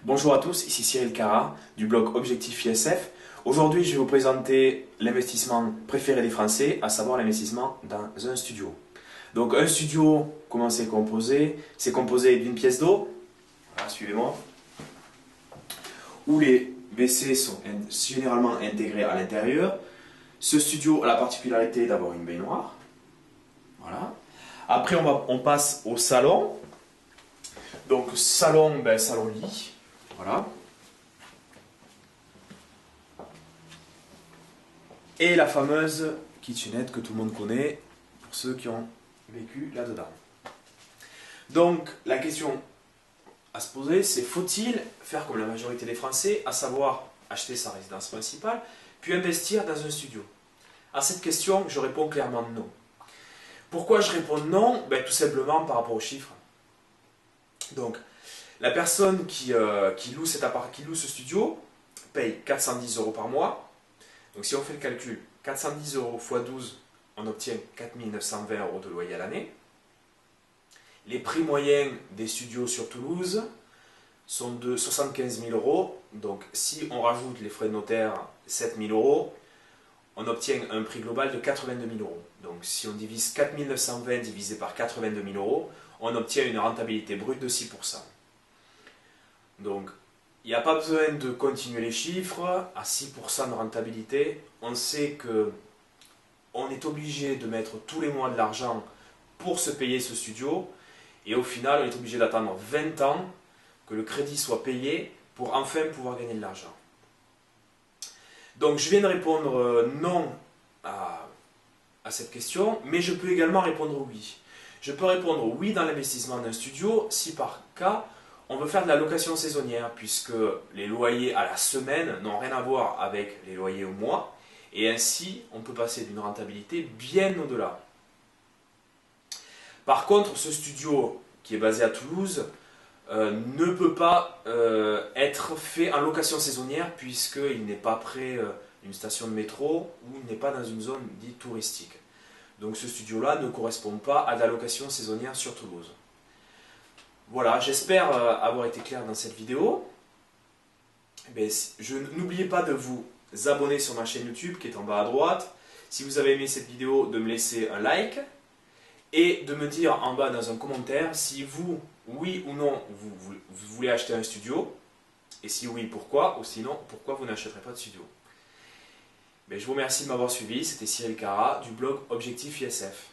Bonjour à tous, ici Cyril Cara du blog Objectif ISF. Aujourd'hui, je vais vous présenter l'investissement préféré des Français, à savoir l'investissement dans un studio. Donc un studio, comment c'est composé? C'est composé d'une pièce d'eau, voilà, suivez-moi, où les WC sont généralement intégrés à l'intérieur. Ce studio a la particularité d'avoir une baignoire. Voilà. Après, on passe au salon. Donc salon, salon lit. Voilà. Et la fameuse kitchenette que tout le monde connaît, pour ceux qui ont vécu là-dedans. Donc la question à se poser, c'est faut-il faire comme la majorité des Français, à savoir acheter sa résidence principale, puis investir dans un studio? À cette question, je réponds clairement non. Pourquoi je réponds non? Tout simplement par rapport aux chiffres. Donc, la personne qui loue ce studio paye 410 € par mois. Donc si on fait le calcul, 410 € x 12, on obtient 4 920 € de loyer à l'année. Les prix moyens des studios sur Toulouse sont de 75 000 €. Donc si on rajoute les frais de notaire, 7 000 €, on obtient un prix global de 82 000 €. Donc si on divise 4 920 divisé par 82 000 €, on obtient une rentabilité brute de 6%. Donc il n'y a pas besoin de continuer les chiffres. À 6% de rentabilité, on sait que on est obligé de mettre tous les mois de l'argent pour se payer ce studio. Et au final, on est obligé d'attendre 20 ans que le crédit soit payé pour enfin pouvoir gagner de l'argent. Donc je viens de répondre non à cette question, mais je peux également répondre oui. Je peux répondre oui dans l'investissement d'un studio si par cas on veut faire de la location saisonnière, puisque les loyers à la semaine n'ont rien à voir avec les loyers au mois, et ainsi on peut passer d'une rentabilité bien au-delà. Par contre, ce studio qui est basé à Toulouse ne peut pas être fait en location saisonnière, puisqu'il n'est pas près d'une station de métro ou il n'est pas dans une zone dite touristique. Donc ce studio-là ne correspond pas à de la location saisonnière sur Toulouse. Voilà, j'espère avoir été clair dans cette vidéo. N'oubliez pas de vous abonner sur ma chaîne YouTube qui est en bas à droite. Si vous avez aimé cette vidéo, de me laisser un like et de me dire en bas dans un commentaire si vous, oui ou non, vous voulez acheter un studio. Et si oui, pourquoi? Ou sinon, pourquoi vous n'achèterez pas de studio? Je vous remercie de m'avoir suivi. C'était Cyril Cara du blog Objectif ISF.